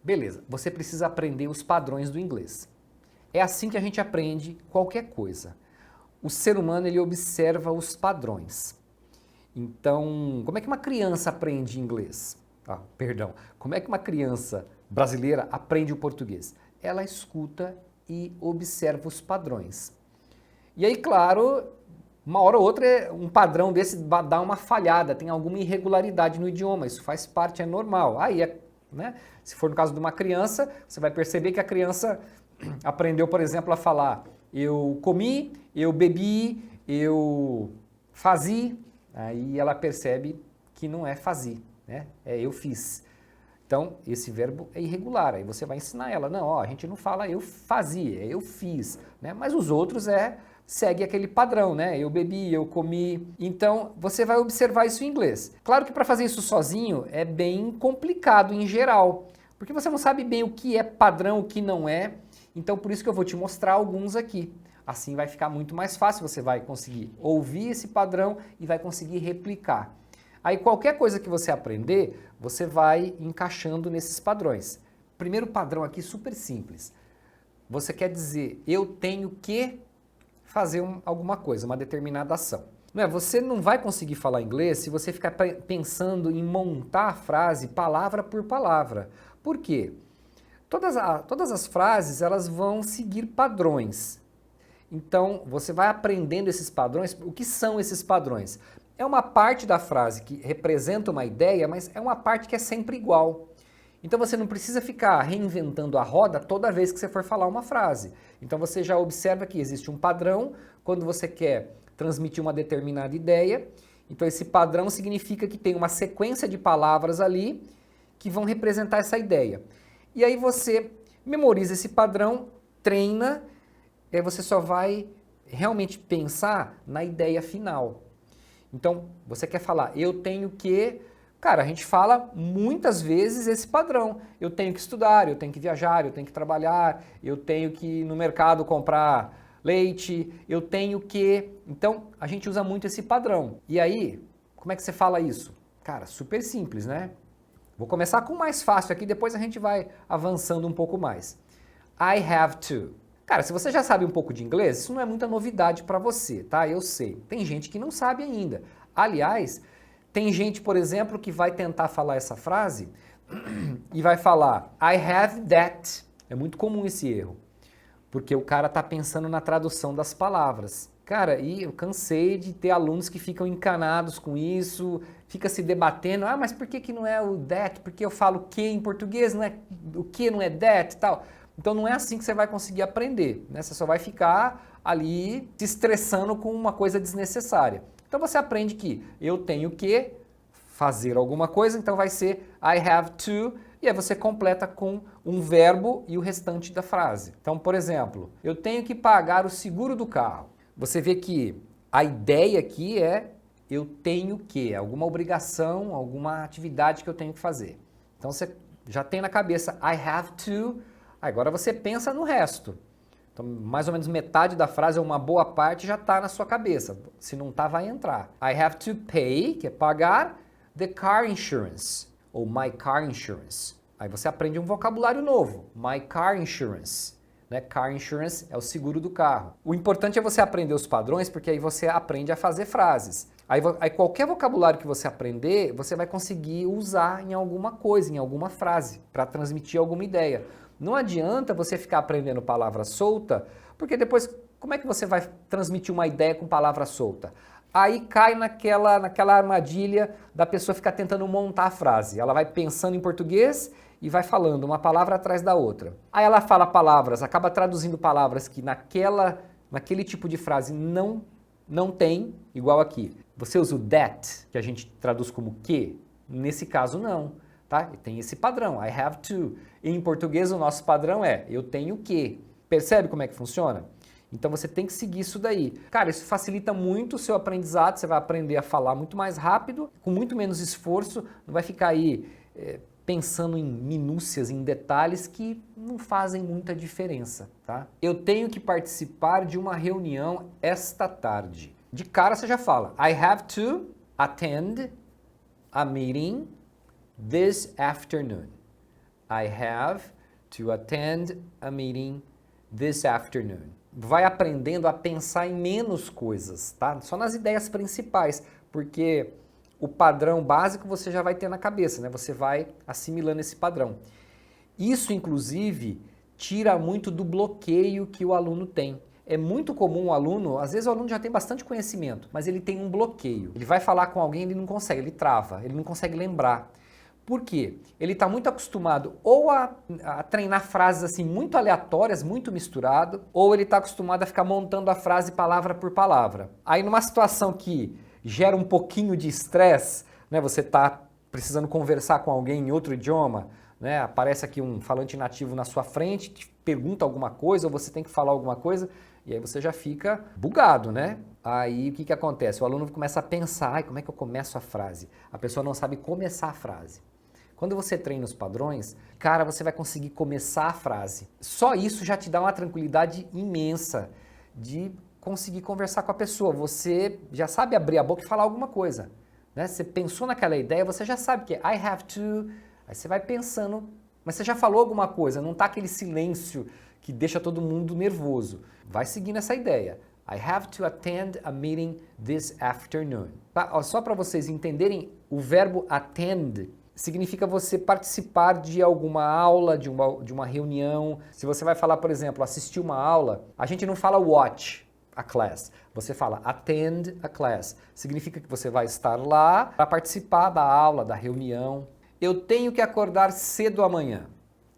Beleza, você precisa aprender os padrões do inglês. É assim que a gente aprende qualquer coisa. O ser humano, ele observa os padrões. Então, como é que uma criança aprende inglês? Como é que uma criança brasileira aprende o português? Ela escuta e observa os padrões. E aí, claro, uma hora ou outra um padrão desse dá uma falhada, tem alguma irregularidade no idioma, isso faz parte, é normal. Né? Se for no caso de uma criança, você vai perceber que a criança aprendeu, por exemplo, a falar eu comi, eu bebi, eu fazi, aí ela percebe que não é fazi, né? É eu fiz. Então, esse verbo é irregular, aí você vai ensinar ela, não, ó, a gente não fala eu fazia, é eu fiz, né? Mas os outros segue aquele padrão, né? Eu bebi, eu comi. Então, você vai observar isso em inglês. Claro que para fazer isso sozinho é bem complicado em geral, porque você não sabe bem o que é padrão, o que não é. Então, por isso que eu vou te mostrar alguns aqui. Assim vai ficar muito mais fácil, você vai conseguir ouvir esse padrão e vai conseguir replicar. Aí qualquer coisa que você aprender, você vai encaixando nesses padrões. Primeiro padrão aqui super simples. Você quer dizer, eu tenho que fazer alguma coisa, uma determinada ação. Você não vai conseguir falar inglês se você ficar pensando em montar a frase palavra por palavra. Por quê? Todas as frases, elas vão seguir padrões. Então, você vai aprendendo esses padrões. O que são esses padrões? É uma parte da frase que representa uma ideia, mas é uma parte que é sempre igual. Então, você não precisa ficar reinventando a roda toda vez que você for falar uma frase. Então, você já observa que existe um padrão quando você quer transmitir uma determinada ideia. Então, esse padrão significa que tem uma sequência de palavras ali que vão representar essa ideia. E aí você memoriza esse padrão, treina, e aí você só vai realmente pensar na ideia final. Então, você quer falar, eu tenho que... Cara, a gente fala muitas vezes esse padrão. Eu tenho que estudar, eu tenho que viajar, eu tenho que trabalhar, eu tenho que ir no mercado comprar leite, eu tenho que... Então, a gente usa muito esse padrão. E aí, como é que você fala isso? Cara, super simples, né? Vou começar com o mais fácil aqui, depois a gente vai avançando um pouco mais. I have to. Cara, se você já sabe um pouco de inglês, isso não é muita novidade para você, tá? Eu sei. Tem gente que não sabe ainda. Aliás, tem gente, por exemplo, que vai tentar falar essa frase e vai falar I have that. É muito comum esse erro, porque o cara tá pensando na tradução das palavras. Cara, e eu cansei de ter alunos que ficam encanados com isso, fica se debatendo, mas por que não é o that? Porque eu falo que em português, não é, o que não é that e tal. Então não é assim que você vai conseguir aprender, né? Você só vai ficar ali se estressando com uma coisa desnecessária. Então você aprende que eu tenho que fazer alguma coisa, então vai ser I have to, e aí você completa com um verbo e o restante da frase. Então, por exemplo, eu tenho que pagar o seguro do carro. Você vê que a ideia aqui é eu tenho que, alguma obrigação, alguma atividade que eu tenho que fazer. Então você já tem na cabeça I have to, agora você pensa no resto. Então mais ou menos metade da frase ou uma boa parte já está na sua cabeça. Se não está, vai entrar. I have to pay, que é pagar, the car insurance, ou my car insurance. Aí você aprende um vocabulário novo, my car insurance. Né? Car insurance é o seguro do carro. O importante é você aprender os padrões, porque aí você aprende a fazer frases. Aí qualquer vocabulário que você aprender, você vai conseguir usar em alguma coisa, em alguma frase, para transmitir alguma ideia. Não adianta você ficar aprendendo palavra solta, porque depois, como é que você vai transmitir uma ideia com palavra solta? Aí cai naquela armadilha da pessoa ficar tentando montar a frase. Ela vai pensando em português e vai falando uma palavra atrás da outra. Aí ela fala palavras, acaba traduzindo palavras que naquele tipo de frase não tem, igual aqui. Você usa o that, que a gente traduz como que? Nesse caso não, tá? Tem esse padrão, I have to. Em português o nosso padrão é eu tenho que. Percebe como é que funciona? Então você tem que seguir isso daí. Cara, isso facilita muito o seu aprendizado, você vai aprender a falar muito mais rápido, com muito menos esforço, não vai ficar aí pensando em minúcias, em detalhes que não fazem muita diferença, tá? Eu tenho que participar de uma reunião esta tarde. De cara você já fala, I have to attend a meeting this afternoon. I have to attend a meeting this afternoon. Vai aprendendo a pensar em menos coisas, tá? Só nas ideias principais, porque o padrão básico você já vai ter na cabeça, né? Você vai assimilando esse padrão. Isso, inclusive, tira muito do bloqueio que o aluno tem. É muito comum o aluno, às vezes o aluno já tem bastante conhecimento, mas ele tem um bloqueio. Ele vai falar com alguém, ele não consegue, ele trava, ele não consegue lembrar. Por quê? Ele está muito acostumado ou a treinar frases assim muito aleatórias, muito misturado, ou ele está acostumado a ficar montando a frase palavra por palavra. Aí numa situação que gera um pouquinho de estresse, né, você está precisando conversar com alguém em outro idioma, né, aparece aqui um falante nativo na sua frente, te pergunta alguma coisa ou você tem que falar alguma coisa, e aí você já fica bugado, né? Aí o que acontece? O aluno começa a pensar, ai, como é que eu começo a frase? A pessoa não sabe começar a frase. Quando você treina os padrões, cara, você vai conseguir começar a frase. Só isso já te dá uma tranquilidade imensa de conseguir conversar com a pessoa. Você já sabe abrir a boca e falar alguma coisa, né? Você pensou naquela ideia, você já sabe que é I have to, aí você vai pensando, mas você já falou alguma coisa, não tá aquele silêncio que deixa todo mundo nervoso. Vai seguindo essa ideia. I have to attend a meeting this afternoon. Tá? Ó, só para vocês entenderem, o verbo attend significa você participar de alguma aula, de uma reunião. Se você vai falar, por exemplo, assistir uma aula, a gente não fala watch a class, você fala attend a class. Significa que você vai estar lá para participar da aula, da reunião. Eu tenho que acordar cedo amanhã.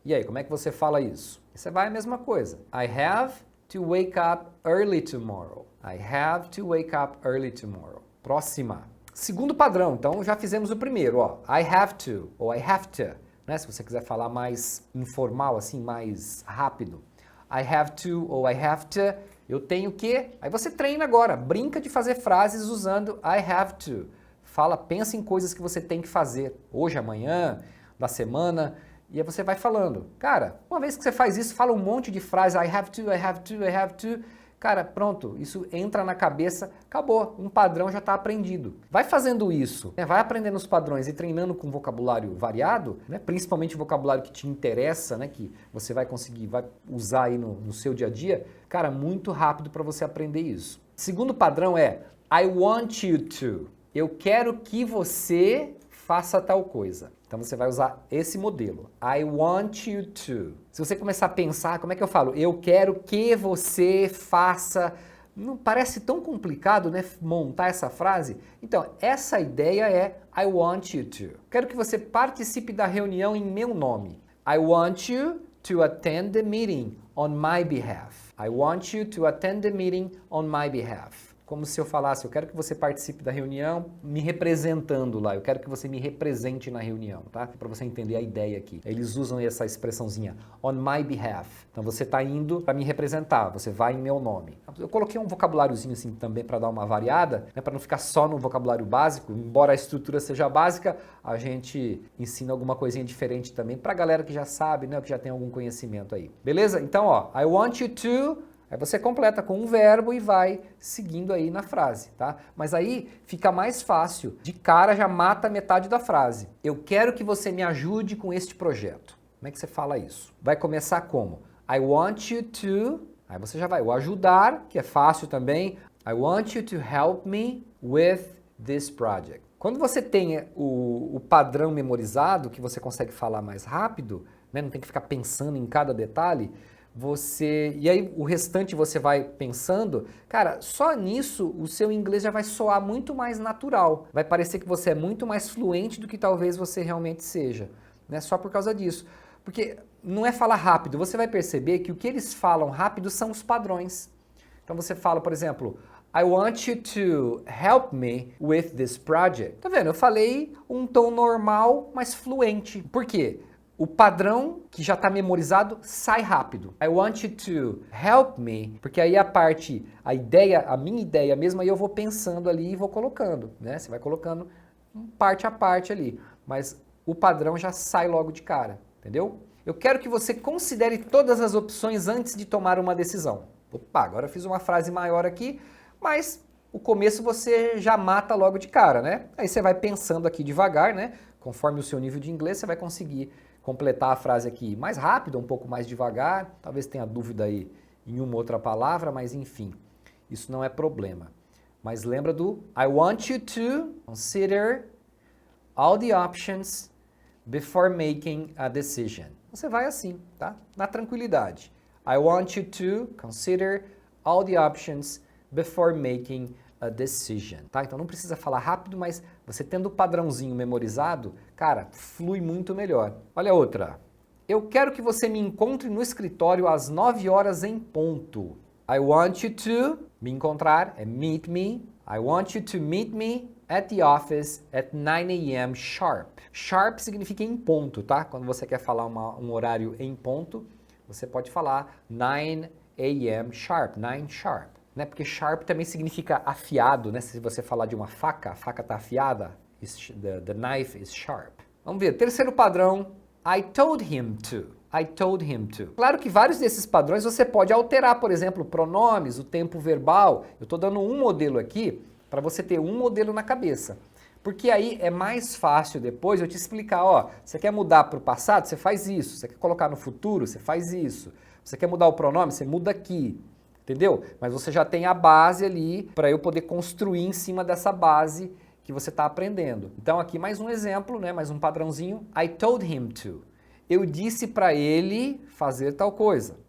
E aí, como é que você fala isso? Você vai a mesma coisa. I have to wake up early tomorrow. I have to wake up early tomorrow. Próxima. Segundo padrão, então já fizemos o primeiro, ó. I have to, ou I have to, né? Se você quiser falar mais informal, assim, mais rápido. I have to, ou I have to, eu tenho que. Aí você treina agora, brinca de fazer frases usando I have to. Fala, pensa em coisas que você tem que fazer hoje, amanhã, da semana, e aí você vai falando. Cara, uma vez que você faz isso, fala um monte de frases, I have to, I have to, I have to. Cara, pronto, isso entra na cabeça, acabou, um padrão já está aprendido. Vai fazendo isso, né? Vai aprendendo os padrões e treinando com vocabulário variado, né? Principalmente o vocabulário que te interessa, né? Que você vai conseguir, vai usar aí no seu dia a dia, cara, muito rápido para você aprender isso. Segundo padrão é I want you to. Eu quero que você faça tal coisa. Então você vai usar esse modelo. I want you to. Se você começar a pensar, como é que eu falo? Eu quero que você faça. Não parece tão complicado, né? Montar essa frase? Então, essa ideia é I want you to. Quero que você participe da reunião em meu nome. I want you to attend the meeting on my behalf. I want you to attend the meeting on my behalf. Como se eu falasse, eu quero que você participe da reunião me representando lá, eu quero que você me represente na reunião, tá? Para você entender a ideia aqui. Eles usam essa expressãozinha, on my behalf. Então você está indo para me representar, você vai em meu nome. Eu coloquei um vocabuláriozinho assim também para dar uma variada, né, para não ficar só no vocabulário básico, embora a estrutura seja básica, a gente ensina alguma coisinha diferente também para a galera que já sabe, né, que já tem algum conhecimento aí. Beleza? Então, ó, I want you to. Aí você completa com um verbo e vai seguindo aí na frase, tá? Mas aí fica mais fácil. De cara já mata metade da frase. Eu quero que você me ajude com este projeto. Como é que você fala isso? Vai começar como? I want you to... Aí você já vai. O ajudar, que é fácil também. I want you to help me with this project. Quando você tem o padrão memorizado, que você consegue falar mais rápido, né? Não tem que ficar pensando em cada detalhe... E aí o restante você vai pensando, cara, só nisso o seu inglês já vai soar muito mais natural, vai parecer que você é muito mais fluente do que talvez você realmente seja, né? Só por causa disso, porque não é falar rápido, você vai perceber que o que eles falam rápido são os padrões. Então você fala, por exemplo, I want you to help me with this project. Tá vendo? Eu falei um tom normal, mas fluente. Por quê? O padrão que já está memorizado sai rápido. I want you to help me, porque aí a ideia, a minha ideia mesmo, aí eu vou pensando ali e vou colocando, né? Você vai colocando parte a parte ali, mas o padrão já sai logo de cara, entendeu? Eu quero que você considere todas as opções antes de tomar uma decisão. Opa, agora eu fiz uma frase maior aqui, mas o começo você já mata logo de cara, né? Aí você vai pensando aqui devagar, né? Conforme o seu nível de inglês, você vai conseguir completar a frase aqui mais rápido, um pouco mais devagar, talvez tenha dúvida aí em uma outra palavra, mas enfim, isso não é problema. Mas lembra do I want you to consider all the options before making a decision. Você vai assim, tá? Na tranquilidade. I want you to consider all the options before making a decision, tá? Então não precisa falar rápido, mas você tendo o padrãozinho memorizado, cara, flui muito melhor. Olha outra. Eu quero que você me encontre no escritório às 9 horas em ponto. I want you to me encontrar, é meet me. I want you to meet me at the office at 9 a.m. sharp. Sharp significa em ponto, tá? Quando você quer falar um horário em ponto, você pode falar 9 a.m. sharp, 9 sharp. Né? Porque sharp também significa afiado, né? Se você falar de uma faca, a faca está afiada, the knife is sharp. Vamos ver, terceiro padrão, I told him to. I told him to. Claro que vários desses padrões você pode alterar, por exemplo, pronomes, o tempo verbal. Eu estou dando um modelo aqui para você ter um modelo na cabeça. Porque aí é mais fácil depois eu te explicar, ó, você quer mudar para o passado, você faz isso. Você quer colocar no futuro, você faz isso. Você quer mudar o pronome, você muda aqui. Entendeu? Mas você já tem a base ali para eu poder construir em cima dessa base que você está aprendendo. Então aqui mais um exemplo, né? Mais um padrãozinho. I told him to. Eu disse para ele fazer tal coisa.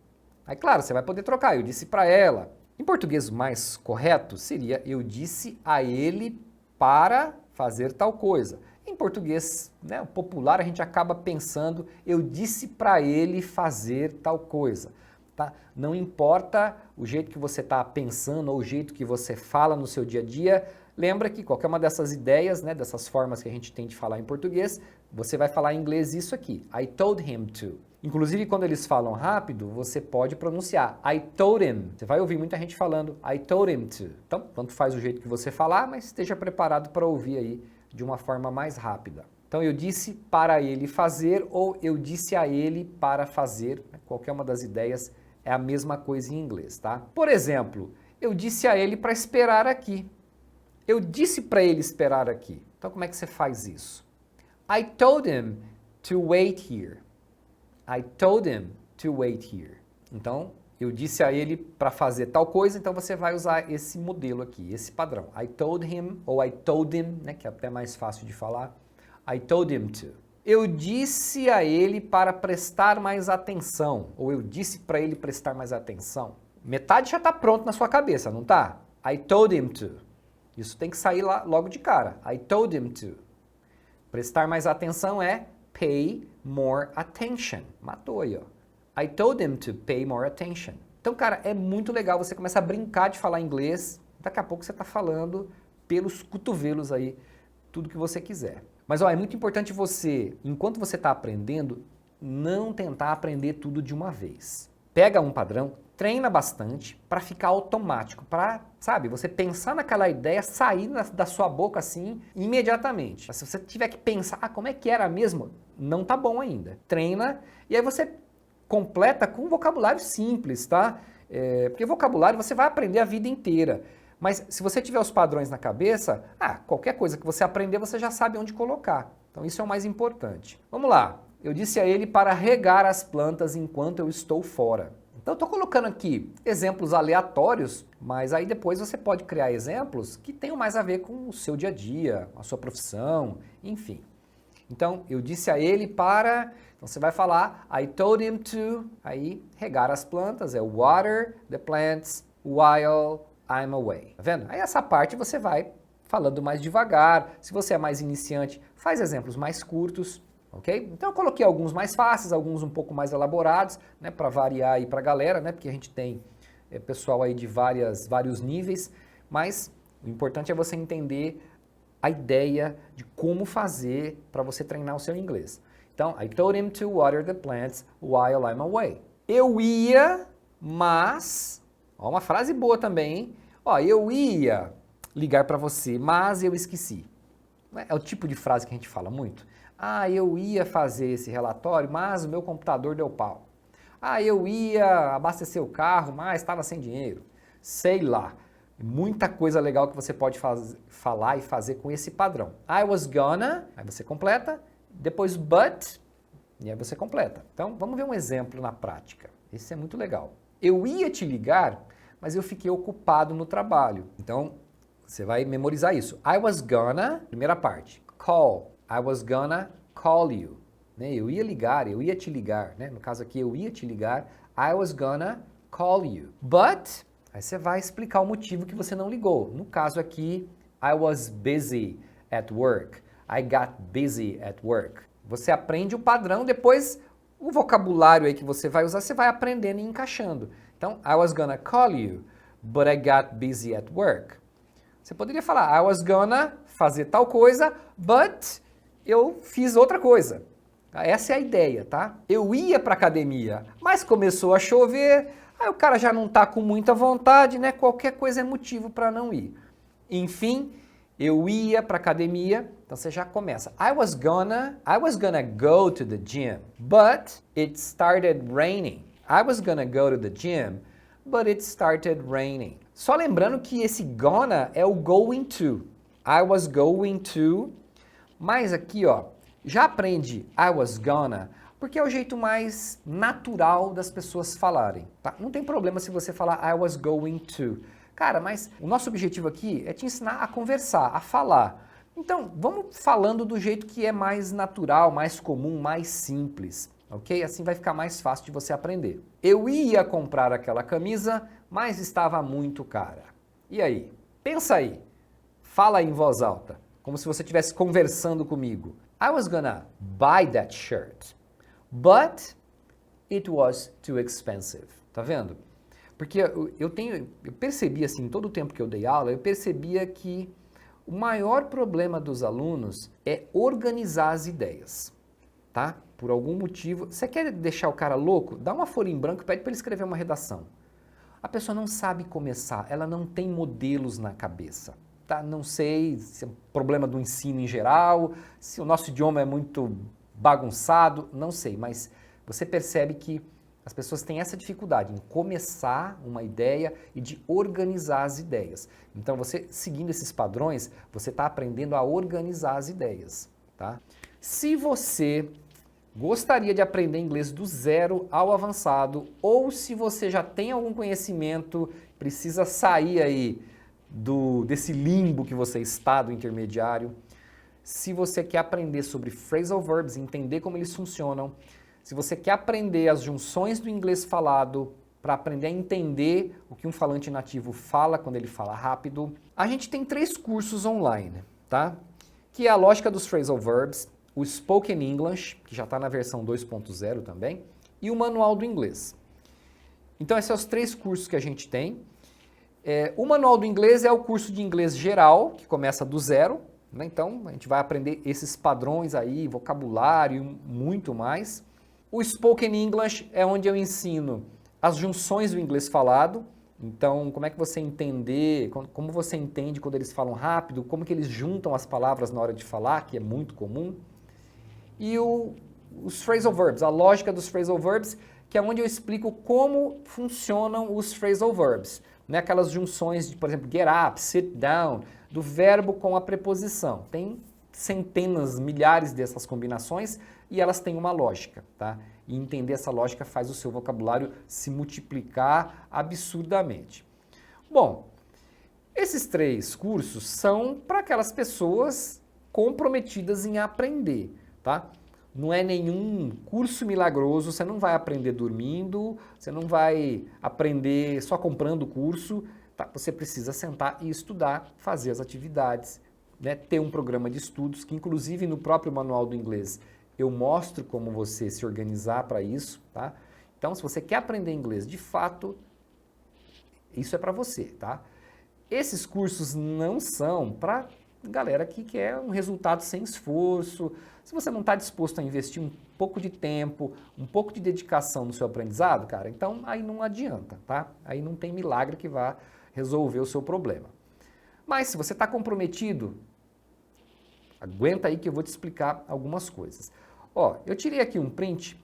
Aí claro, você vai poder trocar. Eu disse para ela. Em português mais correto seria eu disse a ele para fazer tal coisa. Em português, né, popular a gente acaba pensando eu disse para ele fazer tal coisa. Tá? Não importa o jeito que você está pensando ou o jeito que você fala no seu dia a dia, lembra que qualquer uma dessas ideias, né, dessas formas que a gente tem de falar em português, você vai falar em inglês isso aqui, I told him to. Inclusive, quando eles falam rápido, você pode pronunciar I told him. Você vai ouvir muita gente falando I told him to. Então, tanto faz o jeito que você falar, mas esteja preparado para ouvir aí de uma forma mais rápida. Então, eu disse para ele fazer ou eu disse a ele para fazer, qualquer uma das ideias é a mesma coisa em inglês, tá? Por exemplo, eu disse a ele para esperar aqui. Eu disse para ele esperar aqui. Então, como é que você faz isso? I told him to wait here. I told him to wait here. Então, eu disse a ele para fazer tal coisa, então você vai usar esse modelo aqui, esse padrão. I told him, ou I told him, né, que é até mais fácil de falar. I told him to. Eu disse a ele para prestar mais atenção, ou eu disse para ele prestar mais atenção. Metade já está pronto na sua cabeça, não tá? I told him to. Isso tem que sair lá logo de cara. I told him to. Prestar mais atenção é pay more attention. Matou aí, ó. I told him to pay more attention. Então, cara, é muito legal. Você começa a brincar de falar inglês. Daqui a pouco você está falando pelos cotovelos aí, tudo que você quiser. Mas, ó, é muito importante você, enquanto você está aprendendo, não tentar aprender tudo de uma vez. Pega um padrão, treina bastante para ficar automático, para, sabe, você pensar naquela ideia, sair da sua boca assim, imediatamente. Mas se você tiver que pensar, como é que era mesmo? Não tá bom ainda. Treina e aí você completa com um vocabulário simples, tá? Porque vocabulário você vai aprender a vida inteira. Mas se você tiver os padrões na cabeça, qualquer coisa que você aprender, você já sabe onde colocar. Então isso é o mais importante. Vamos lá. Eu disse a ele para regar as plantas enquanto eu estou fora. Então eu estou colocando aqui exemplos aleatórios, mas aí depois você pode criar exemplos que tenham mais a ver com o seu dia a dia, a sua profissão, enfim. Então eu disse a ele para... Então você vai falar I told him to, aí regar as plantas, é water the plants while I'm away. Tá vendo? Aí essa parte você vai falando mais devagar. Se você é mais iniciante, faz exemplos mais curtos, ok? Então eu coloquei alguns mais fáceis, alguns um pouco mais elaborados, né, para variar aí para a galera, né, porque a gente tem pessoal aí de vários níveis, mas o importante é você entender a ideia de como fazer para você treinar o seu inglês. Então, I told him to water the plants while I'm away. Eu ia, mas... Ó, uma frase boa também, hein? Ó, eu ia ligar para você, mas eu esqueci. É o tipo de frase que a gente fala muito. Eu ia fazer esse relatório, mas o meu computador deu pau. Eu ia abastecer o carro, mas estava sem dinheiro. Sei lá. Muita coisa legal que você pode falar e fazer com esse padrão. I was gonna, aí você completa, depois but, E aí você completa. Então, vamos ver um exemplo na prática. Esse é muito legal. Eu ia te ligar, mas eu fiquei ocupado no trabalho. Então, você vai memorizar isso. I was gonna, primeira parte, call. I was gonna call you. Né? Eu ia ligar, eu ia te ligar. Né? No caso aqui, eu ia te ligar. I was gonna call you. But, aí você vai explicar o motivo que você não ligou. No caso aqui, I was busy at work. I got busy at work. Você aprende o padrão, depois o vocabulário aí que você vai usar, você vai aprendendo e encaixando. Então, I was gonna call you, but I got busy at work. Você poderia falar, I was gonna fazer tal coisa, but eu fiz outra coisa. Essa é a ideia, tá? Eu ia para academia, mas começou a chover, aí o cara já não tá com muita vontade, né? Qualquer coisa é motivo para não ir. Enfim, eu ia para academia, então você já começa. I was gonna go to the gym, but it started raining. I was gonna go to the gym, but it started raining. Só lembrando que esse gonna é o going to. I was going to, mas aqui, ó, já aprende I was gonna, porque é o jeito mais natural das pessoas falarem, tá? Não tem problema se você falar I was going to. Cara, mas o nosso objetivo aqui é te ensinar a conversar, a falar. Então, vamos falando do jeito que é mais natural, mais comum, mais simples, ok? Assim vai ficar mais fácil de você aprender. Eu ia comprar aquela camisa, mas estava muito cara. E aí? Pensa aí. Fala aí em voz alta, como se você estivesse conversando comigo. I was gonna buy that shirt, but it was too expensive. Tá vendo? Porque eu percebi assim, todo o tempo que eu dei aula, eu percebia que o maior problema dos alunos é organizar as ideias, tá? Por algum motivo, você quer deixar o cara louco? Dá uma folha em branco e pede para ele escrever uma redação. A pessoa não sabe começar, ela não tem modelos na cabeça, tá? Não sei se é um problema do ensino em geral, se o nosso idioma é muito bagunçado, não sei, mas você percebe que as pessoas têm essa dificuldade em começar uma ideia e de organizar as ideias. Então, você seguindo esses padrões, você está aprendendo a organizar as ideias, tá? Se você gostaria de aprender inglês do zero ao avançado, ou se você já tem algum conhecimento, precisa sair aí desse limbo que você está, do intermediário, se você quer aprender sobre phrasal verbs, entender como eles funcionam, se você quer aprender as junções do inglês falado, para aprender a entender o que um falante nativo fala quando ele fala rápido, a gente tem 3 cursos online, tá? Que é a lógica dos phrasal verbs, o Spoken English, que já está na versão 2.0 também, e o manual do inglês. Então esses são os 3 cursos que a gente tem. O manual do inglês é o curso de inglês geral, que começa do zero, né? Então a gente vai aprender esses padrões aí, vocabulário, muito mais. O Spoken English é onde eu ensino as junções do inglês falado. Então, como é que você entender, como você entende quando eles falam rápido, como que eles juntam as palavras na hora de falar, que é muito comum. E os phrasal verbs, a lógica dos phrasal verbs, que é onde eu explico como funcionam os phrasal verbs. Né? Aquelas junções de, por exemplo, get up, sit down, do verbo com a preposição. Tem centenas, milhares dessas combinações e elas têm uma lógica, tá? E entender essa lógica faz o seu vocabulário se multiplicar absurdamente. Bom, esses 3 cursos são para aquelas pessoas comprometidas em aprender, tá? Não é nenhum curso milagroso, você não vai aprender dormindo, você não vai aprender só comprando o curso, tá? Você precisa sentar e estudar, fazer as atividades, né? Ter um programa de estudos, que inclusive no próprio manual do inglês eu mostro como você se organizar para isso, tá? Então, se você quer aprender inglês de fato, isso é para você, tá? Esses cursos não são para galera que quer um resultado sem esforço. Se você não está disposto a investir um pouco de tempo, um pouco de dedicação no seu aprendizado, cara, então aí não adianta, tá? Aí não tem milagre que vá resolver o seu problema. Mas se você está comprometido, aguenta aí que eu vou te explicar algumas coisas. Ó, eu tirei aqui um print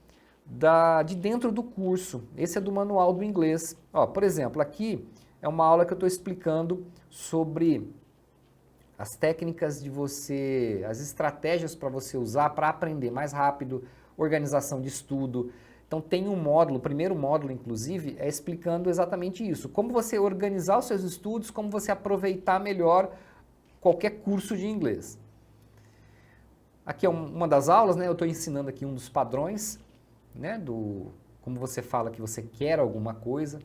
de dentro do curso. Esse é do manual do inglês. Ó, por exemplo, aqui é uma aula que eu estou explicando sobre as técnicas de você, as estratégias para você usar para aprender mais rápido organização de estudo. Então tem um módulo, o primeiro módulo inclusive, é explicando exatamente isso. Como você organizar os seus estudos, como você aproveitar melhor qualquer curso de inglês. Aqui é uma das aulas, né? Eu estou ensinando aqui um dos padrões, né? Como você fala que você quer alguma coisa.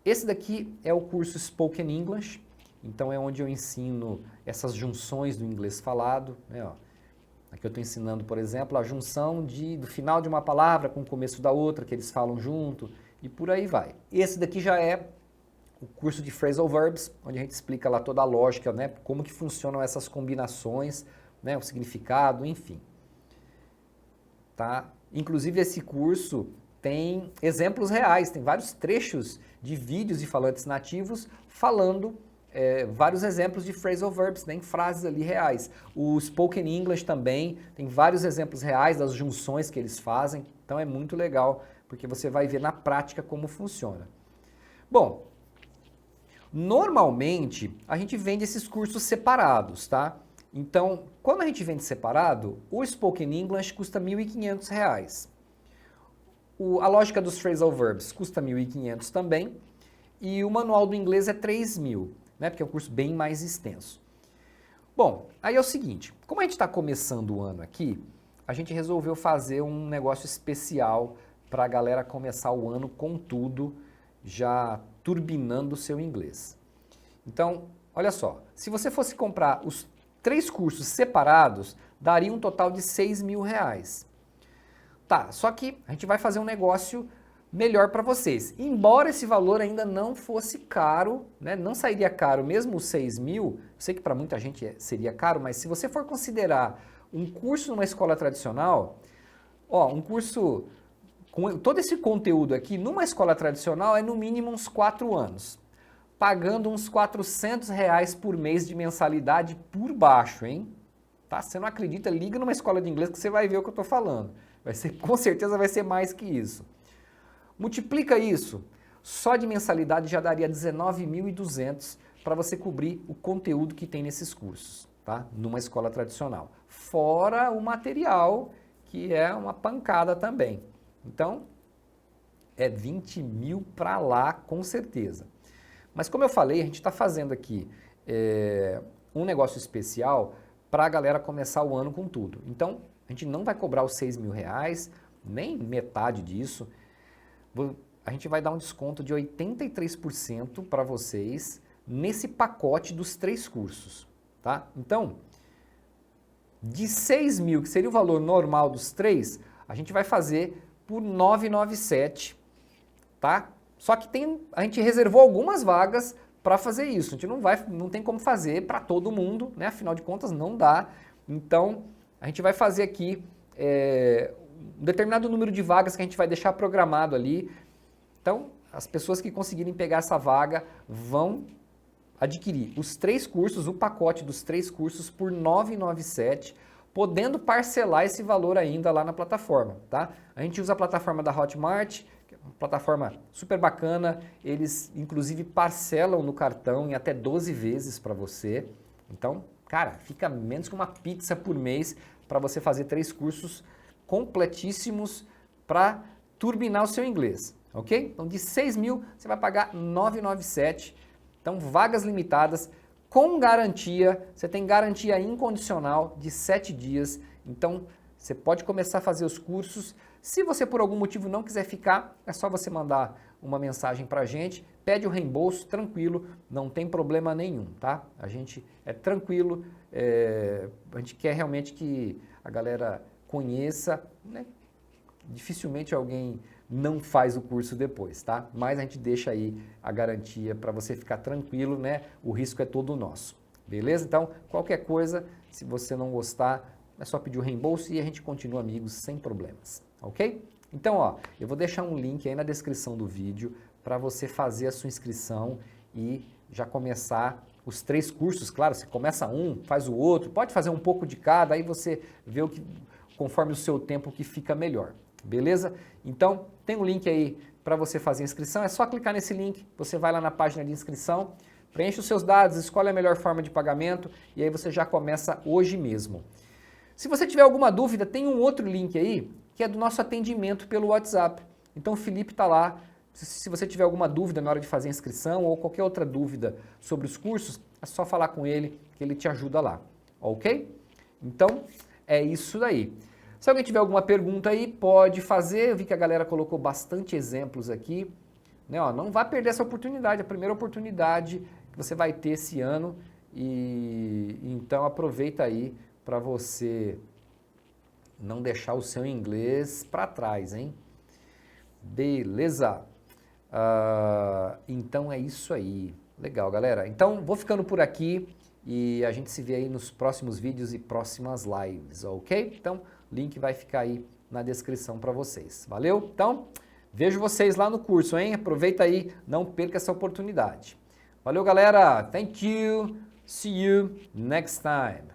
Esse daqui é o curso Spoken English, então é onde eu ensino essas junções do inglês falado, né? Ó, aqui eu estou ensinando, por exemplo, a junção do final de uma palavra com o começo da outra, que eles falam junto, e por aí vai. Esse daqui já é o curso de Phrasal Verbs, onde a gente explica lá toda a lógica, né? Como que funcionam essas combinações, né? O significado, enfim. Tá? Inclusive esse curso tem exemplos reais, tem vários trechos de vídeos de falantes nativos falando vários exemplos de phrasal verbs, tem frases ali reais. O Spoken English também tem vários exemplos reais das junções que eles fazem, então é muito legal, porque você vai ver na prática como funciona. Bom, normalmente a gente vende esses cursos separados, tá? Então, quando a gente vende separado, o Spoken English custa R$ 1.500. A lógica dos phrasal verbs custa R$ 1.500 também, e o manual do inglês é R$ 3.000, né? Porque é um curso bem mais extenso. Bom, aí é o seguinte, como a gente está começando o ano aqui, a gente resolveu fazer um negócio especial para a galera começar o ano com tudo, já turbinando o seu inglês. Então, olha só, se você fosse comprar os 3 cursos separados, daria um total de R$ 6.000. Tá, só que a gente vai fazer um negócio melhor para vocês. Embora esse valor ainda não fosse caro, né, não sairia caro mesmo os 6.000, eu sei que para muita gente seria caro, mas se você for considerar um curso numa escola tradicional, ó, um curso com todo esse conteúdo aqui, numa escola tradicional é no mínimo uns 4 anos. Pagando uns R$400 por mês de mensalidade por baixo, hein? Tá? Você não acredita? Liga numa escola de inglês que você vai ver o que eu estou falando. Com certeza vai ser mais que isso. Multiplica isso, só de mensalidade já daria 19.200 para você cobrir o conteúdo que tem nesses cursos, tá? Numa escola tradicional. Fora o material, que é uma pancada também. Então, é 20.000 para lá, com certeza. Mas como eu falei, a gente está fazendo aqui um negócio especial para a galera começar o ano com tudo. Então, a gente não vai cobrar os R$6.000, nem metade disso. A gente vai dar um desconto de 83% para vocês nesse pacote dos 3 cursos, tá? Então, de 6.000, que seria o valor normal dos 3, a gente vai fazer por 997, tá? Só que a gente reservou algumas vagas para fazer isso. A gente não tem como fazer para todo mundo, né? Afinal de contas, não dá. Então, a gente vai fazer aqui um determinado número de vagas que a gente vai deixar programado ali. Então, as pessoas que conseguirem pegar essa vaga vão adquirir os 3 cursos, o pacote dos 3 cursos por R$ 997, podendo parcelar esse valor ainda lá na plataforma, tá? A gente usa a plataforma da Hotmart, que é uma plataforma super bacana, eles inclusive parcelam no cartão em até 12 vezes para você. Então, cara, fica menos que uma pizza por mês para você fazer 3 cursos completíssimos para turbinar o seu inglês, ok? Então, de 6.000, você vai pagar 997. Então, vagas limitadas, com garantia, você tem garantia incondicional de 7 dias. Então, você pode começar a fazer os cursos. Se você, por algum motivo, não quiser ficar, é só você mandar uma mensagem para a gente, pede o reembolso, tranquilo, não tem problema nenhum, tá? A gente é tranquilo, a gente quer realmente que a galera conheça, né? Dificilmente alguém não faz o curso depois, tá? Mas a gente deixa aí a garantia para você ficar tranquilo, né? O risco é todo nosso, beleza? Então, qualquer coisa, se você não gostar, é só pedir o reembolso e a gente continua amigos sem problemas, ok? Então, ó, eu vou deixar um link aí na descrição do vídeo para você fazer a sua inscrição e já começar os 3 cursos. Claro, você começa um, faz o outro, pode fazer um pouco de cada, aí você vê o que, conforme o seu tempo, que fica melhor. Beleza? Então, tem um link aí para você fazer a inscrição, é só clicar nesse link, você vai lá na página de inscrição, preenche os seus dados, escolhe a melhor forma de pagamento e aí você já começa hoje mesmo. Se você tiver alguma dúvida, tem um outro link aí, que é do nosso atendimento pelo WhatsApp. Então o Felipe está lá. Se você tiver alguma dúvida na hora de fazer a inscrição ou qualquer outra dúvida sobre os cursos, é só falar com ele que ele te ajuda lá, ok? Então é isso daí. Se alguém tiver alguma pergunta aí, pode fazer. Eu vi que a galera colocou bastante exemplos aqui. Né, ó, não vá perder essa oportunidade, a primeira oportunidade que você vai ter esse ano. E então aproveita aí para você não deixar o seu inglês para trás, hein? Beleza? Então é isso aí. Legal, galera. Então vou ficando por aqui e a gente se vê aí nos próximos vídeos e próximas lives, ok? Então o link vai ficar aí na descrição para vocês. Valeu? Então vejo vocês lá no curso, hein? Aproveita aí, não perca essa oportunidade. Valeu, galera. Thank you. See you next time.